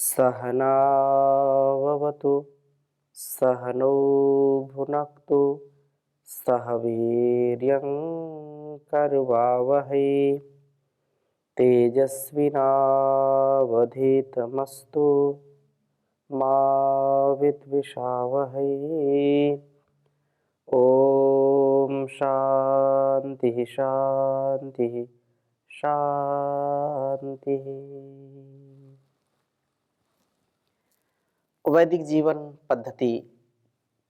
सहनाववतु सहनौ भुनक्तु सह वीर्यं करवावहै तेजस्विनावधीतमस्तु मा विद्विषावहै। ओम शांति शांति शांति। वैदिक जीवन पद्धति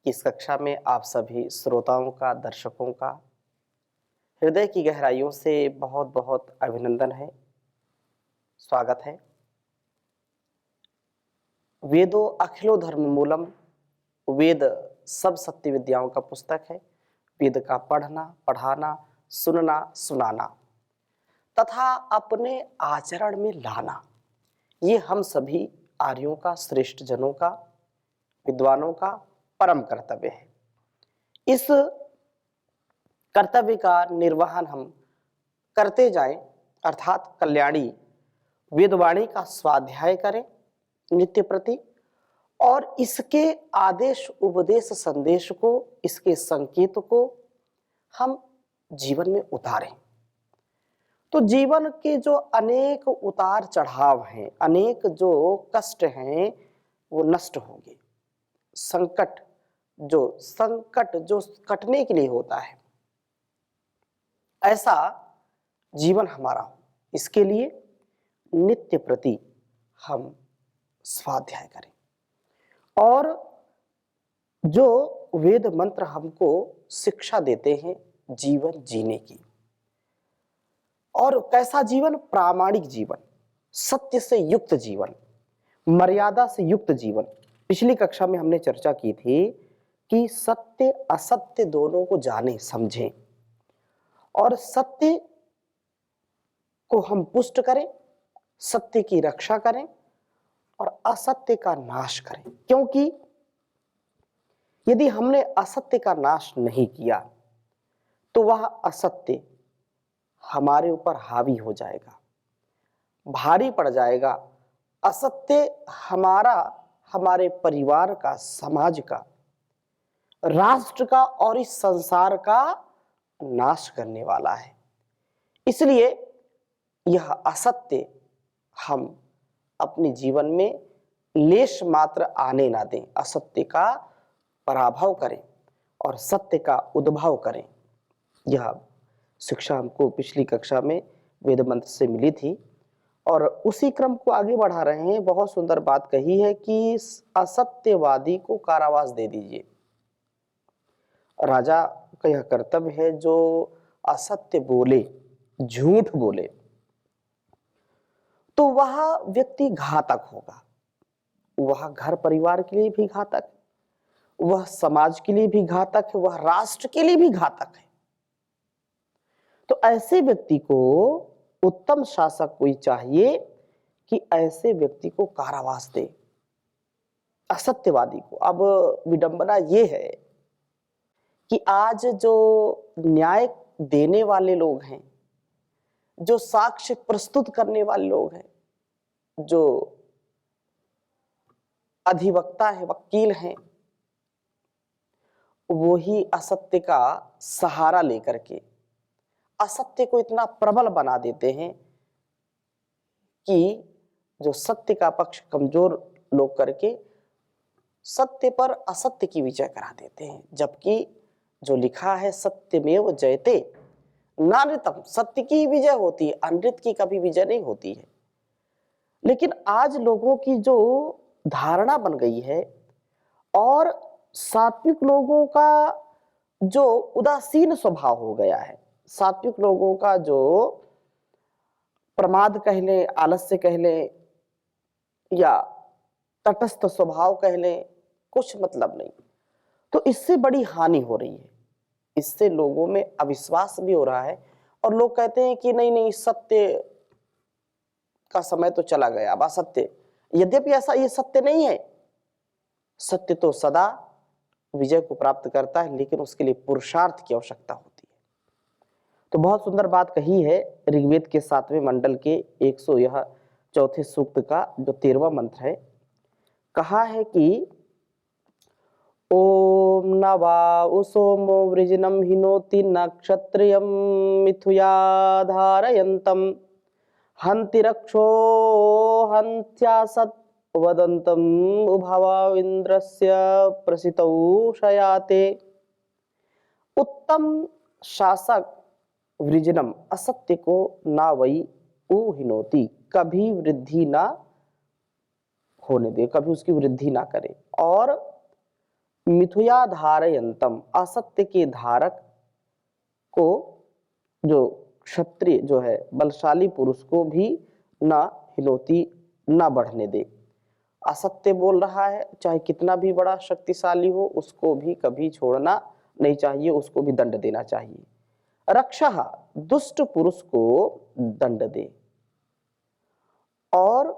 की इस कक्षा में आप सभी श्रोताओं का, दर्शकों का हृदय की गहराइयों से बहुत बहुत अभिनंदन है, स्वागत है। वेदो अखिलो धर्म मूलम, वेद सब सत्य विद्याओं का पुस्तक है। वेद का पढ़ना, पढ़ाना, सुनना, सुनाना तथा अपने आचरण में लाना, ये हम सभी आर्यों का, श्रेष्ठ जनों का, विद्वानों का परम कर्तव्य है। इस कर्तव्य का निर्वहन हम करते जाएं, अर्थात कल्याणी वेदवाणी का स्वाध्याय करें नित्य प्रति, और इसके आदेश, उपदेश, संदेश को, इसके संकेत को हम जीवन में उतारें। तो जीवन के जो अनेक उतार चढ़ाव हैं, अनेक जो कष्ट हैं, वो नष्ट होंगे। संकट जो कटने के लिए होता है, ऐसा जीवन हमारा हो, इसके लिए नित्य प्रति हम स्वाध्याय करें। और जो वेद मंत्र हमको शिक्षा देते हैं जीवन जीने की, और कैसा जीवन? प्रामाणिक जीवन, सत्य से युक्त जीवन, मर्यादा से युक्त जीवन। पिछली कक्षा में हमने चर्चा की थी कि सत्य असत्य दोनों को जाने, समझें, और सत्य को हम पुष्ट करें, सत्य की रक्षा करें और असत्य का नाश करें। क्योंकि यदि हमने असत्य का नाश नहीं किया तो वह असत्य हमारे ऊपर हावी हो जाएगा, भारी पड़ जाएगा। असत्य हमारा, हमारे परिवार का, समाज का, राष्ट्र का और इस संसार का नाश करने वाला है। इसलिए यह असत्य हम अपने जीवन में लेश मात्र आने ना दें, असत्य का पराभव करें और सत्य का उद्भव करें। यह शिक्षा हमको पिछली कक्षा में वेद मंत्र से मिली थी और उसी क्रम को आगे बढ़ा रहे हैं। बहुत सुंदर बात कही है कि असत्यवादी को कारावास दे दीजिए। राजा का यह कर्तव्य है, जो असत्य बोले, झूठ बोले, तो वह व्यक्ति घातक होगा। वह घर परिवार के लिए भी घातक, वह समाज के लिए भी घातक है, वह राष्ट्र के लिए भी घातक है। तो ऐसे व्यक्ति को, उत्तम शासक को चाहिए कि ऐसे व्यक्ति को कारावास दे, असत्यवादी को। अब विडंबना ये है कि आज जो न्याय देने वाले लोग हैं, जो साक्ष्य प्रस्तुत करने वाले लोग हैं, जो अधिवक्ता है, वकील हैं, वो ही असत्य का सहारा लेकर के असत्य को इतना प्रबल बना देते हैं कि जो सत्य का पक्ष कमजोर लोग करके सत्य पर असत्य की विजय करा देते हैं। जबकि जो लिखा है सत्यमेव जयते नानृतम, सत्य की ही विजय होती है, अनृत की कभी विजय नहीं होती है। लेकिन आज लोगों की जो धारणा बन गई है और सात्विक लोगों का जो उदासीन स्वभाव हो गया है, सात्विक लोगों का जो प्रमाद कह ले, आलस्य कह ले, या तटस्थ स्वभाव कह ले, कुछ मतलब नहीं, तो इससे बड़ी हानि हो रही है। इससे लोगों में अविश्वास भी हो रहा है और लोग कहते हैं कि नहीं नहीं, सत्य का समय तो चला गया, अब असत्य। यद्यपि ऐसा ये सत्य नहीं है, सत्य तो सदा विजय को प्राप्त करता है, लेकिन उसके लिए पुरुषार्थ की आवश्यकता होती है। तो बहुत सुंदर बात कही है ऋग्वेद के 7वें मंडल के 104 सूक्त का जो 13वां मंत्र है, कहा है कि ओम नवा सोमो वृजनम हिनोति नक्षत्रियम मिथुया धारयन्तम हन्ति रक्षो हन्त्यासत् वदन्तम उभवाविन्द्रस्य प्रसितौ शयाते। उत्तम शासक वृजनम असत्य को ना वही हिनोति कभी वृद्धि ना होने दे, कभी उसकी वृद्धि ना करे। और मिथुया धारयंतम असत्य के धारक को, जो क्षत्रिय जो है बलशाली पुरुष को भी ना हिनोती ना बढ़ने दे। असत्य बोल रहा है, चाहे कितना भी बड़ा शक्तिशाली हो उसको भी कभी छोड़ना नहीं चाहिए, उसको भी दंड देना चाहिए। रक्षा दुष्ट पुरुष को दंड दे। और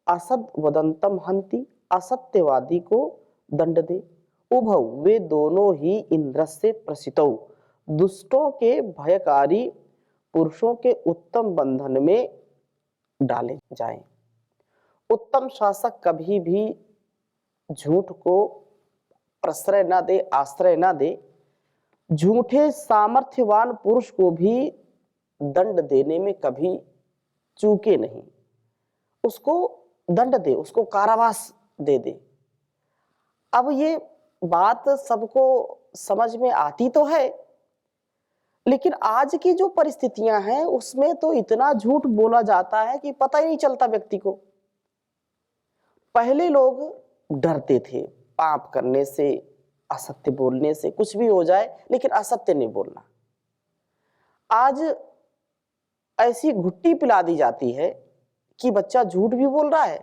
असद वदंतम हंति असत्यवादी को दंड दे। उभव वे दोनों ही इंद्र से प्रसितौ दुष्टों के भयकारी पुरुषों के उत्तम बंधन में डाले जाएं। उत्तम शासक कभी भी झूठ को प्रश्रय ना दे, आश्रय ना दे। झूठे सामर्थ्यवान पुरुष को भी दंड देने में कभी चूके नहीं, उसको दंड दे, उसको कारावास दे दे। अब ये बात सबको समझ में आती तो है, लेकिन आज की जो परिस्थितियां हैं उसमें तो इतना झूठ बोला जाता है कि पता ही नहीं चलता व्यक्ति को। पहले लोग डरते थे पाप करने से, असत्य बोलने से, कुछ भी हो जाए लेकिन असत्य नहीं बोलना। आज ऐसी घुट्टी पिला दी जाती है कि बच्चा झूठ भी बोल रहा है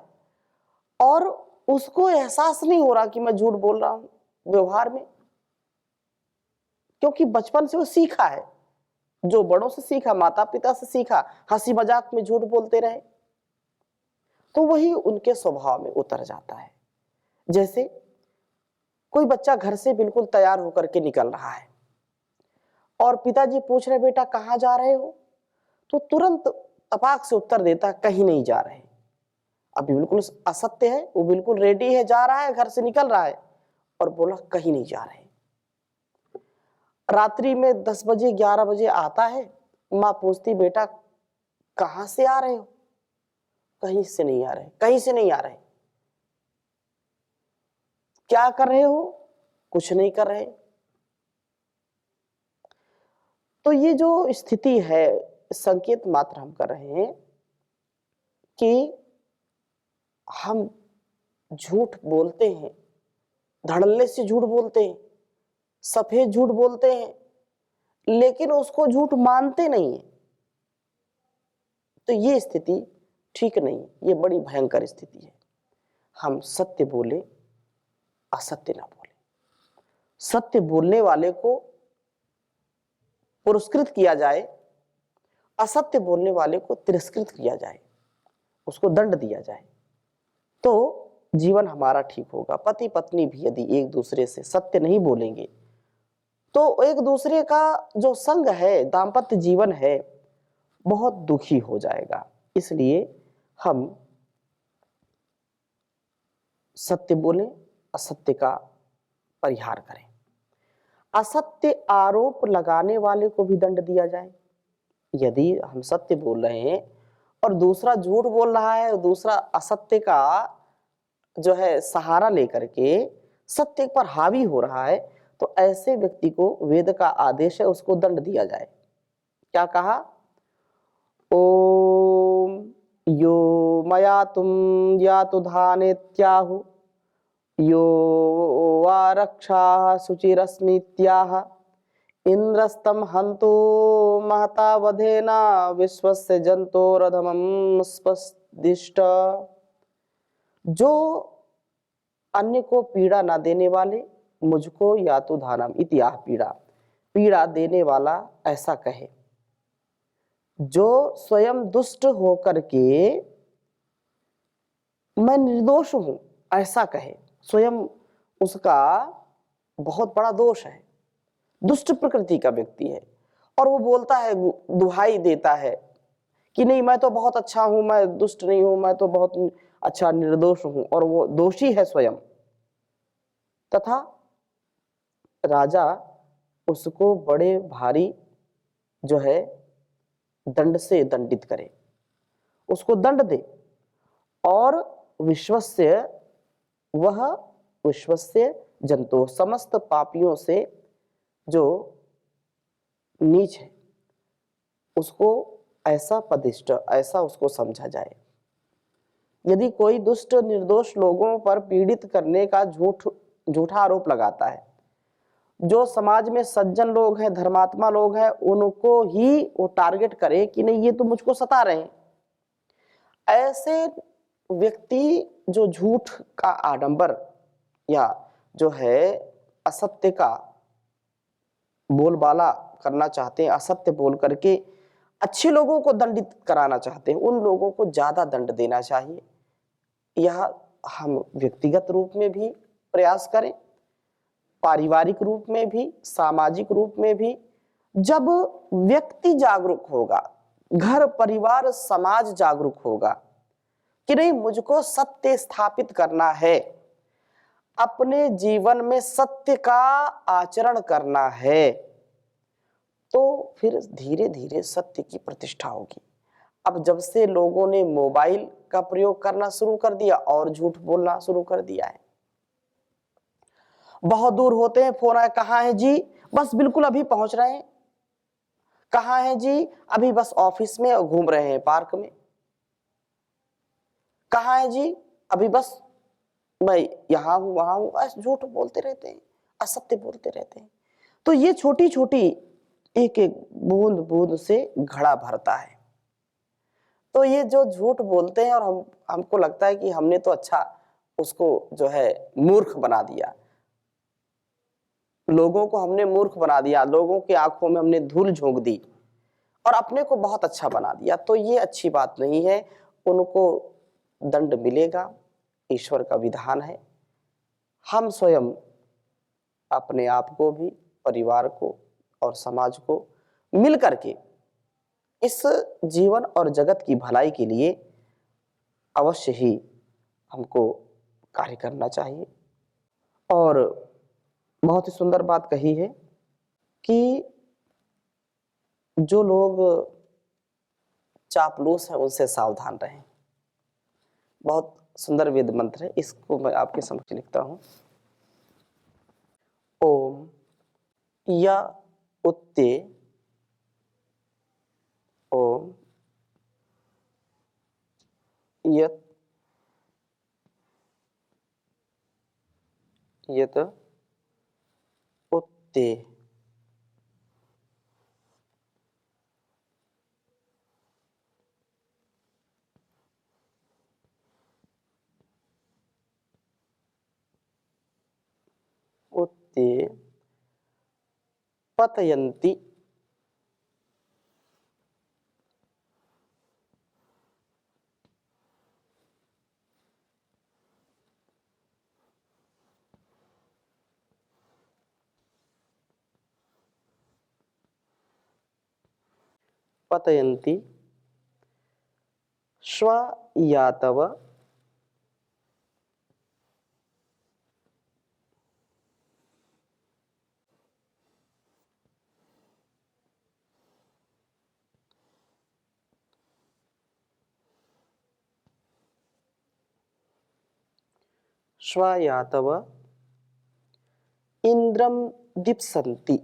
और उसको एहसास नहीं हो रहा कि मैं झूठ बोल रहा हूं व्यवहार में, क्योंकि बचपन से वो सीखा है, जो बड़ों से सीखा, माता पिता से सीखा, हंसी मजाक में झूठ बोलते रहे, तो वही उनके स्वभाव में उतर जाता है। जैसे कोई बच्चा घर से बिल्कुल तैयार होकर के निकल रहा है और पिताजी पूछ रहे बेटा कहाँ जा रहे हो, तो तुरंत तपाक से उत्तर देता कहीं नहीं जा रहे। अभी बिल्कुल असत्य है, वो बिल्कुल रेडी है, जा रहा है, घर से निकल रहा है और बोला कहीं नहीं जा रहे। रात्रि में 10 बजे 11 बजे आता है, माँ पूछती बेटा कहाँ से आ रहे हो, कहीं से नहीं आ रहे, कहीं से नहीं आ रहे। क्या कर रहे हो, कुछ नहीं कर रहे। तो ये जो स्थिति है, संकेत मात्र हम कर रहे हैं कि हम झूठ बोलते हैं, धड़ल्ले से झूठ बोलते हैं, सफेद झूठ बोलते हैं, लेकिन उसको झूठ मानते नहीं है। तो ये स्थिति ठीक नहीं, ये बड़ी भयंकर स्थिति है। हम सत्य बोले, असत्य ना बोले। सत्य बोलने वाले को पुरस्कृत किया जाए, असत्य बोलने वाले को तिरस्कृत किया जाए, उसको दंड दिया जाए, तो जीवन हमारा ठीक होगा। पति पत्नी भी यदि एक दूसरे से सत्य नहीं बोलेंगे तो एक दूसरे का जो संग है, दाम्पत्य जीवन है, बहुत दुखी हो जाएगा। इसलिए हम सत्य बोलें, असत्य का परिहार करें। असत्य आरोप लगाने वाले को भी दंड दिया जाए। यदि हम सत्य बोल रहे हैं और दूसरा झूठ बोल रहा है, दूसरा असत्य का जो है सहारा लेकर के सत्य पर हावी हो रहा है, तो ऐसे व्यक्ति को वेद का आदेश है उसको दंड दिया जाए। क्या कहा? ओम यो मया तुम या तो धानेत्याहु यो वा रक्षा शुचिरस्मीत्याह इंद्रस्तम हंतो महता वधेना विश्वस्य जंतोरधमं स्पष्दिष्ट। जो अन्य को पीड़ा ना देने वाले मुझको या तो धानम इतिहास पीड़ा देने वाला ऐसा कहे। जो स्वयं दुष्ट होकर के मैं निर्दोष हूं ऐसा कहे, स्वयं उसका बहुत बड़ा दोष है, दुष्ट प्रकृति का व्यक्ति है और वो बोलता है, दुहाई देता है कि नहीं मैं तो बहुत अच्छा हूं, मैं दुष्ट नहीं हूं, मैं तो बहुत अच्छा निर्दोष हूं और वो दोषी है स्वयं, तथा राजा उसको बड़े भारी जो है दंड से दंडित करे, उसको दंड दे, और विश्वस्य वह विश्वस्य जंतु समस्त पापियों से जो नीच है उसको ऐसा प्रतिष्ठ, ऐसा उसको समझा जाए। यदि कोई दुष्ट निर्दोष लोगों पर पीड़ित करने का झूठा आरोप लगाता है, जो समाज में सज्जन लोग हैं, धर्मात्मा लोग हैं, उनको ही वो टारगेट करे कि नहीं ये तो मुझको सता रहे हैं, ऐसे व्यक्ति जो झूठ का आडंबर या जो है असत्य का बोलबाला करना चाहते हैं, असत्य बोल करके अच्छे लोगों को दंडित कराना चाहते हैं, उन लोगों को ज्यादा दंड देना चाहिए। यह हम व्यक्तिगत रूप में भी प्रयास करें, पारिवारिक रूप में भी, सामाजिक रूप में भी। जब व्यक्ति जागरूक होगा, घर परिवार समाज जागरूक होगा कि नहीं मुझको सत्य स्थापित करना है, अपने जीवन में सत्य का आचरण करना है, तो फिर धीरे धीरे सत्य की प्रतिष्ठा होगी। अब जब से लोगों ने मोबाइल का प्रयोग करना शुरू कर दिया और झूठ बोलना शुरू कर दिया है, बहुत दूर होते हैं फोन आए, कहाँ है जी, बस बिल्कुल अभी पहुंच रहे हैं, कहाँ है जी, अभी बस ऑफिस में और घूम रहे हैं पार्क में, कहाँ है जी, अभी बस मैं यहां हूं वहां हूं, ऐसे झूठ बोलते रहते हैं, असत्य बोलते रहते हैं। तो ये छोटी छोटी एक एक बूंद बूंद से घड़ा भरता है। तो ये जो झूठ बोलते हैं और हमको लगता है कि हमने तो अच्छा उसको जो है मूर्ख बना दिया, लोगों को हमने मूर्ख बना दिया, लोगों की आंखों में हमने धूल झोंक दी और अपने को बहुत अच्छा बना दिया, तो ये अच्छी बात नहीं है। उनको दंड मिलेगा, ईश्वर का विधान है। हम स्वयं अपने आप को भी, परिवार को और समाज को मिल करके इस जीवन और जगत की भलाई के लिए अवश्य ही हमको कार्य करना चाहिए। और बहुत ही सुंदर बात कही है कि जो लोग चापलूस हैं उनसे सावधान रहें। बहुत सुंदर वेद मंत्र है, इसको मैं आपके समक्ष लिखता हूं। ओम या उत्ते, ओम यत यत उत्ते, उत्ते पतयन्ति, पतयन्ति श्वायातव, श्वायातव इंद्रम दीप्सन्ति,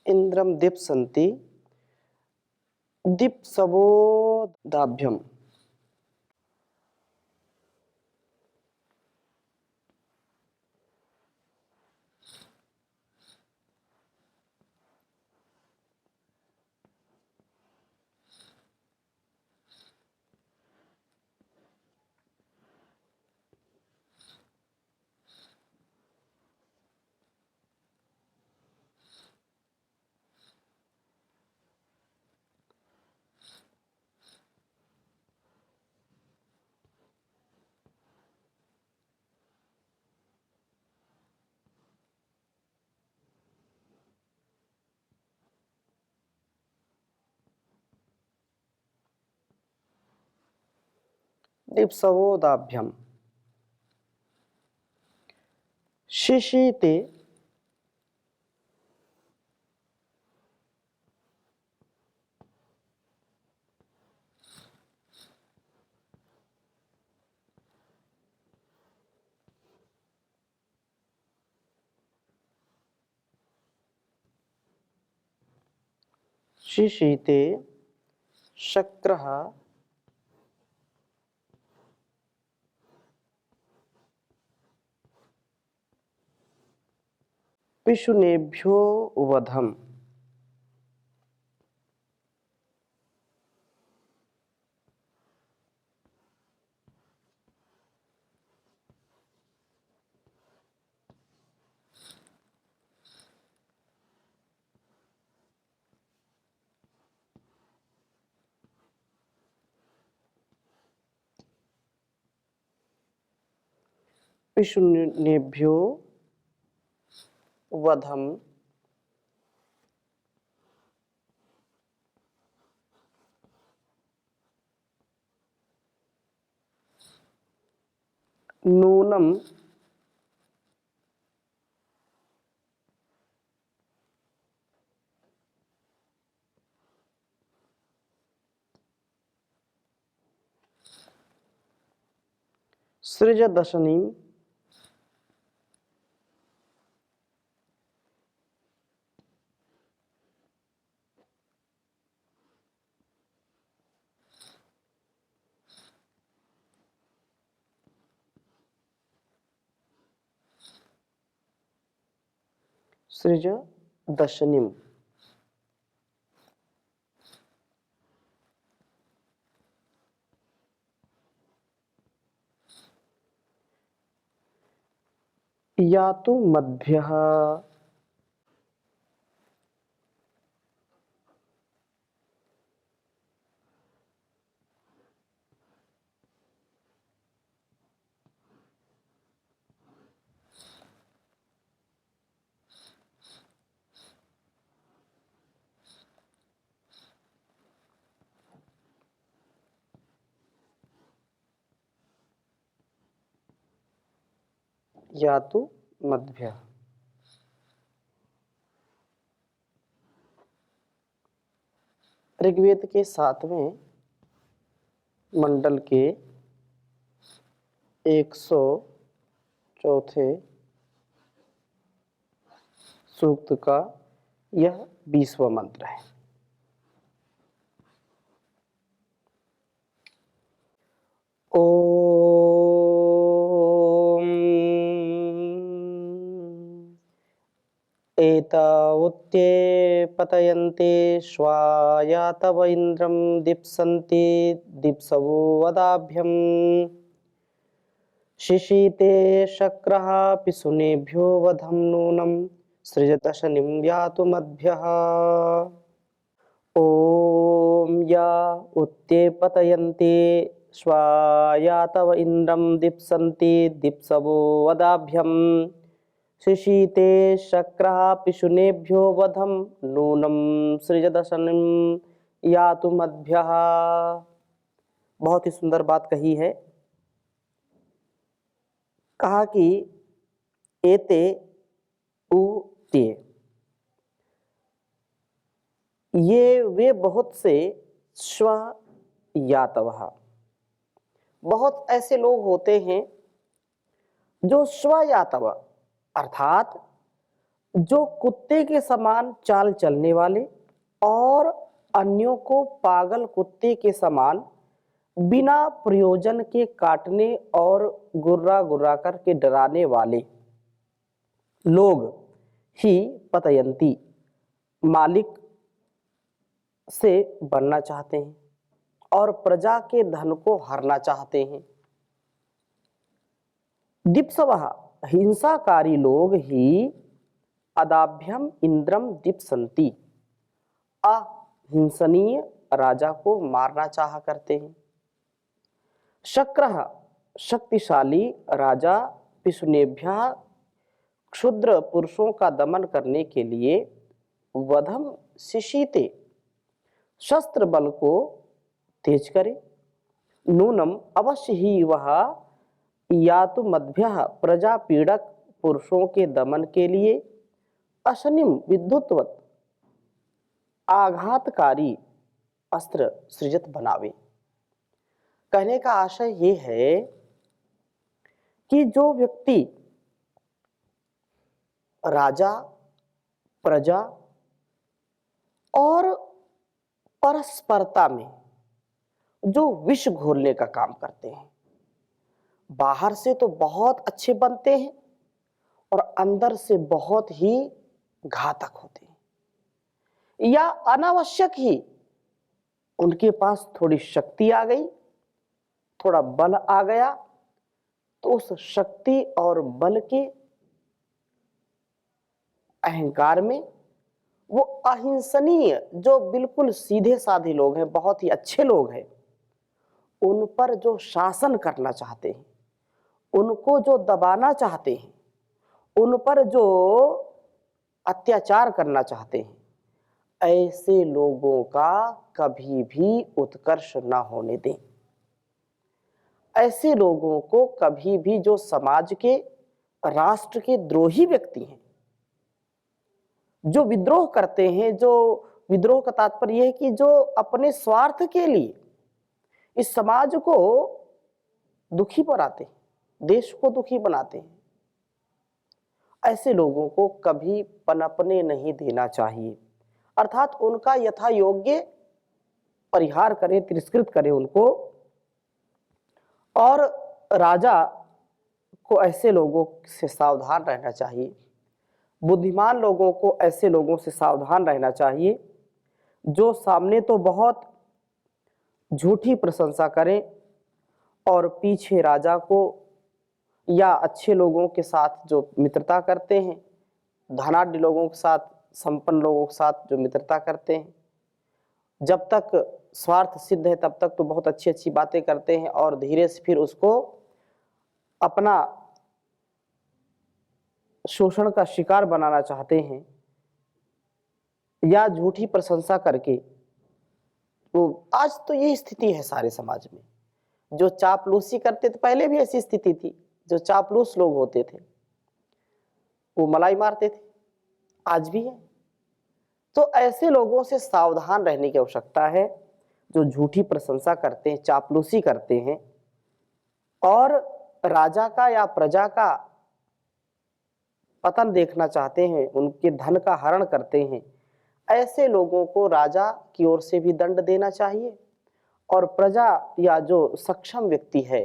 इंद्रम दीप्सन्ति दीप्सवोदाभ्यम, दीप्सवोदाभ्यम शिशीते शिशीते शक्रः पिशुनेभ्यो वधम्। पिशुनेभ्यो वधम् नूनम सृजदशनीम सृजदशनीम या तो मध्यः या तो मध्य। ऋग्वेद के 7वें मंडल के 104 सूक्त का यह 20वां मंत्र है। ओम एतावत्ते पतयन्ते स्वाया तव इंद्रम दीप्सन्ति दीप्सवो वदाभ्यम शिशीते शक्रः पिशुनेभ्यो वधं नूनं सृजदशनिं यातु मध्यः। ओम या उत्ते पतयन्ते स्वाया तव इंद्रम दीप्सन्ति दीप्सवो वदाभ्यम शिशीते शक्रः पिशुनेभ्यो वधं नूनं सृजदशनिं यातु मध्यः। बहुत ही सुंदर बात कही है। कहा कि एते उ ते, ये वे बहुत से स्वयातवः, बहुत ऐसे लोग होते हैं जो स्वयातव अर्थात जो कुत्ते के समान चाल चलने वाले और अन्यों को पागल कुत्ते के समान बिना प्रयोजन के काटने और गुर्रा गुर्रा करके डराने वाले लोग ही पतयंती मालिक से बनना चाहते हैं और प्रजा के धन को हरना चाहते हैं। दीप्सवः हिंसाकारी लोग ही अदाभ्यम इंद्रम दीप्सन्ति अहिंसनीय राजा को मारना चाहा करते हैं। शक्रः शक्तिशाली राजा पिशुनेभ्यः क्षुद्र पुरुषों का दमन करने के लिए वधम शिशीते शस्त्र बल को तेज करे नूनम अवश्य ही वह या तो मध्यः प्रजा पीड़क पुरुषों के दमन के लिए अशनिम विद्युतवत आघातकारी अस्त्र सृजत बनावे। कहने का आशय ये है कि जो व्यक्ति राजा, प्रजा और परस्परता में जो विष घोलने का काम करते हैं, बाहर से तो बहुत अच्छे बनते हैं और अंदर से बहुत ही घातक होते हैं, या अनावश्यक ही उनके पास थोड़ी शक्ति आ गई, थोड़ा बल आ गया, तो उस शक्ति और बल के अहंकार में वो अहिंसनीय जो बिल्कुल सीधे साधे लोग हैं, बहुत ही अच्छे लोग हैं, उन पर जो शासन करना चाहते हैं, उनको जो दबाना चाहते हैं, उन पर जो अत्याचार करना चाहते हैं, ऐसे लोगों का कभी भी उत्कर्ष ना होने दें। ऐसे लोगों को कभी भी, जो समाज के, राष्ट्र के द्रोही व्यक्ति हैं, जो विद्रोह करते हैं, जो विद्रोह का तात्पर्य यह है कि जो अपने स्वार्थ के लिए इस समाज को दुखी बनाते हैं, देश को दुखी बनाते हैं, ऐसे लोगों को कभी पनपने नहीं देना चाहिए। अर्थात उनका यथा योग्य परिहार करें, तिरस्कृत करें उनको। और राजा को ऐसे लोगों से सावधान रहना चाहिए, बुद्धिमान लोगों को ऐसे लोगों से सावधान रहना चाहिए जो सामने तो बहुत झूठी प्रशंसा करें और पीछे राजा को या अच्छे लोगों के साथ जो मित्रता करते हैं, धनाढ्य लोगों के साथ, संपन्न लोगों के साथ जो मित्रता करते हैं, जब तक स्वार्थ सिद्ध है तब तक तो बहुत अच्छी अच्छी बातें करते हैं और धीरे से फिर उसको अपना शोषण का शिकार बनाना चाहते हैं, या झूठी प्रशंसा करके। तो आज तो यही स्थिति है सारे समाज में। जो चापलूसी करते थे, पहले भी ऐसी स्थिति थी, जो चापलूस लोग होते थे वो मलाई मारते थे, आज भी है। तो ऐसे लोगों से सावधान रहने की आवश्यकता है जो झूठी प्रशंसा करते हैं, चापलूसी करते हैं और राजा का या प्रजा का पतन देखना चाहते हैं, उनके धन का हरण करते हैं। ऐसे लोगों को राजा की ओर से भी दंड देना चाहिए और प्रजा या जो सक्षम व्यक्ति है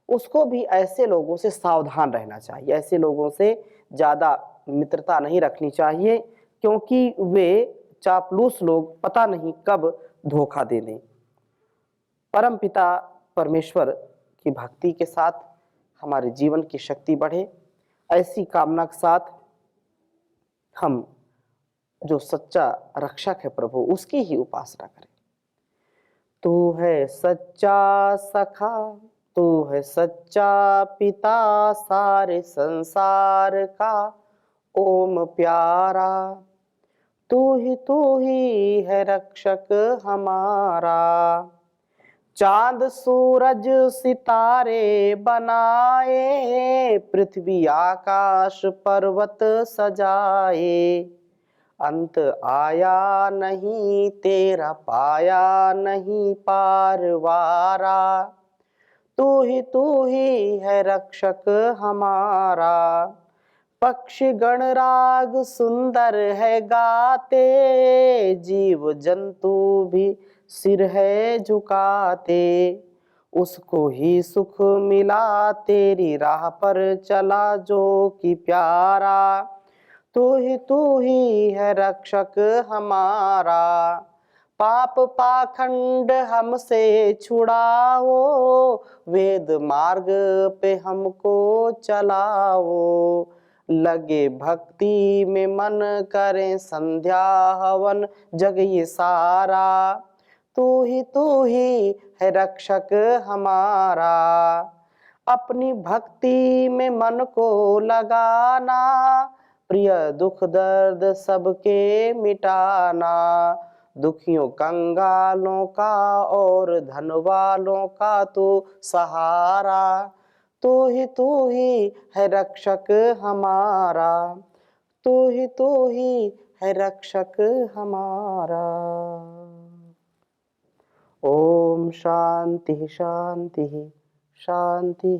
उसको भी ऐसे लोगों से सावधान रहना चाहिए। ऐसे लोगों से ज़्यादा मित्रता नहीं रखनी चाहिए, क्योंकि वे चापलूस लोग पता नहीं कब धोखा दे दें। परमपिता परमेश्वर की भक्ति के साथ हमारे जीवन की शक्ति बढ़े, ऐसी कामना के साथ हम जो सच्चा रक्षक है प्रभु, उसकी ही उपासना करें। तू है सच्चा सखा, तू है सच्चा पिता सारे संसार का, ओम प्यारा तू ही है रक्षक हमारा। चांद सूरज सितारे बनाए, पृथ्वी आकाश पर्वत सजाए, अंत आया नहीं तेरा पाया नहीं पारवारा। तू ही है रक्षक हमारा। पक्षी गणराग सुंदर है गाते, जीव जंतु भी सिर है झुकाते, उसको ही सुख मिला तेरी राह पर चला जो कि प्यारा। तू ही है रक्षक हमारा। पाप पाखंड हमसे छुड़ाओ, वेद मार्ग पे हमको चलाओ, लगे भक्ति में मन करें संध्या हवन जग ये सारा। तू ही है रक्षक हमारा। अपनी भक्ति में मन को लगाना, प्रिय दुख दर्द सबके मिटाना, दुखियों कंगालों का और धन वालों का तो सहारा। तू ही है रक्षक हमारा, तू ही है रक्षक हमारा। ओम शांति शांति शांति।